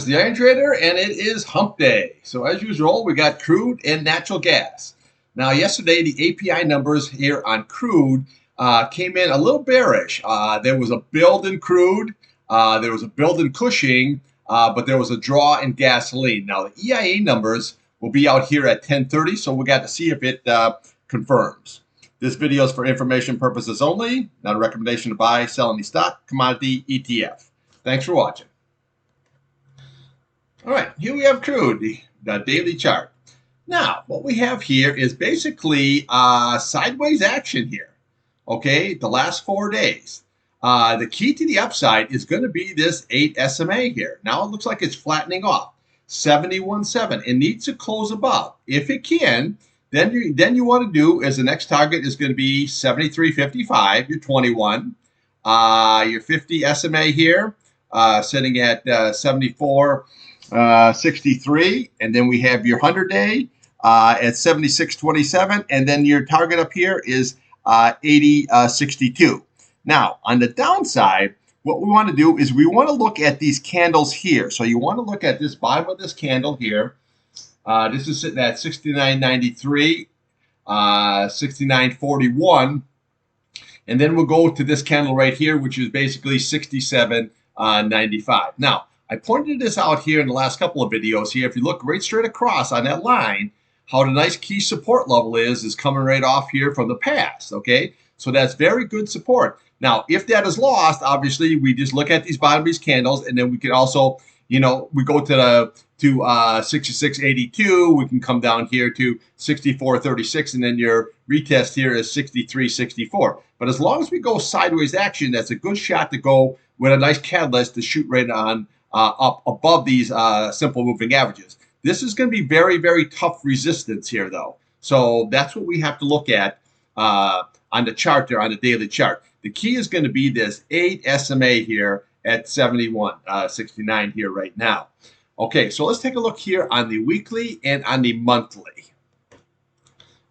This is the Iron Trader, and it is hump day. So as usual, we got crude and natural gas. Now, yesterday, the API numbers here on crude came in a little bearish. There was a build in crude, there was a build in Cushing, but there was a draw in gasoline. Now, the EIA numbers will be out here at 10:30, so we got to see if it confirms. This video is for information purposes only, not a recommendation to buy, sell any stock, commodity, ETF. Thanks for watching. All right, here we have crude, the daily chart. Now, what we have here is basically sideways action here, okay, the last 4 days. The key to the upside is going to be this 8 SMA here. Now it looks like it's flattening off, 71.7. It needs to close above. If it can, then you want to do is the next target is going to be 73.55, your 21. Your 50 SMA here sitting at 74.63, and then we have your 100-day at 76.27, and then your target up here is 80.62. Now, on the downside, what we want to do is we want to look at these candles here. So you want to look at this bottom of this candle here. This is sitting at 69.93, 69.41, and then we'll go to this candle right here, which is basically 67.95. Now, I pointed this out here in the last couple of videos here. If you look right straight across on that line, how the nice key support level is coming right off here from the past, okay? So that's very good support. Now, if that is lost, obviously, we just look at these bottom of these candles, and then we can also, you know, we go to 66.82. We can come down here to 64.36, and then your retest here is 63.64. But as long as we go sideways action, that's a good shot to go with a nice catalyst to shoot right on up above these simple moving averages. This is going to be very, very tough resistance here, though. So that's what we have to look at on the chart there, on the daily chart. The key is going to be this 8 SMA here at 71.69 here right now. Okay, so let's take a look here on the weekly and on the monthly.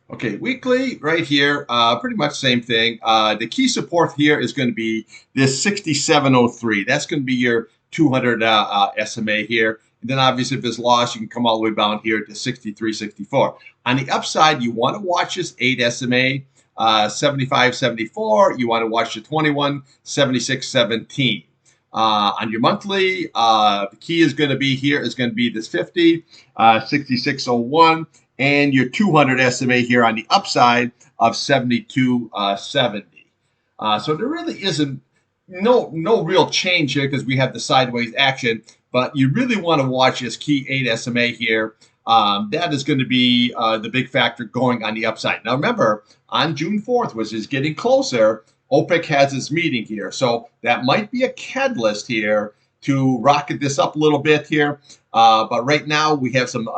Okay, weekly right here, pretty much same thing. The key support here is going to be this 67.03. That's going to be your 200 SMA here. And then obviously if it's lost, you can come all the way down here to 63.64. On the upside, you want to watch this 8 SMA, 75.74. You want to watch the 21, 76.17. On your monthly, the key is going to be here is going to be this 50, 66.01, and your 200 SMA here on the upside of 72.70. So there really isn't no real change here because we have the sideways action, but you really want to watch this key 8 SMA here. That is going to be the big factor going on the upside. Now remember, on June 4th, which is getting closer, OPEC has its meeting here. So that might be a catalyst here to rocket this up a little bit here. But right now we have some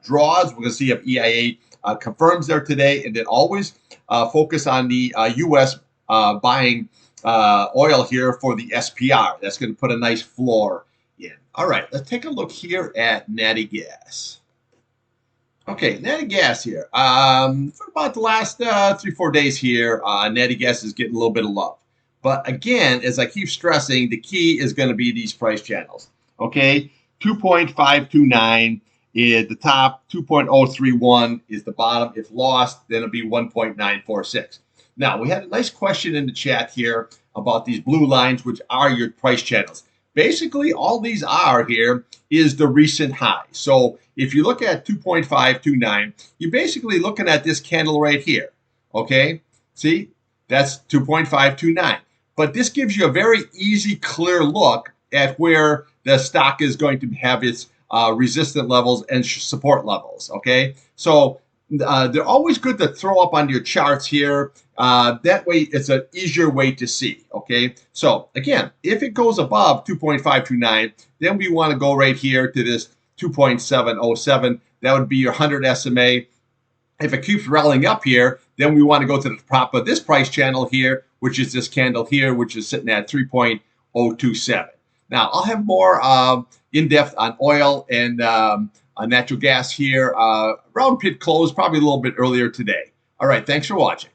draws. We're going to see if EIA confirms there today. And then always focus on the U.S. Buying oil here for the SPR. That's going to put a nice floor in. All right, let's take a look here at natty gas. Okay, natty gas here. For about the last 3-4 days here, natty gas is getting a little bit of love. But again, as I keep stressing, the key is going to be these price channels. Okay, 2.529 is the top, 2.031 is the bottom. If lost, then it'll be 1.946. Now, we had a nice question in the chat here about these blue lines, which are your price channels. Basically, all these are here is the recent high. So if you look at 2.529, you're basically looking at this candle right here. Okay, see, that's 2.529. But this gives you a very easy, clear look at where the stock is going to have its resistance levels and support levels. Okay, so they're always good to throw up on your charts here. That way, it's an easier way to see. Okay, so again, if it goes above 2.529, then we want to go right here to this 2.707. That would be your 100 SMA. If it keeps rallying up here, then we want to go to the top of this price channel here, which is this candle here, which is sitting at 3.027. Now, I'll have more in-depth on oil and natural gas here around pit close, probably a little bit earlier today. All right, thanks for watching.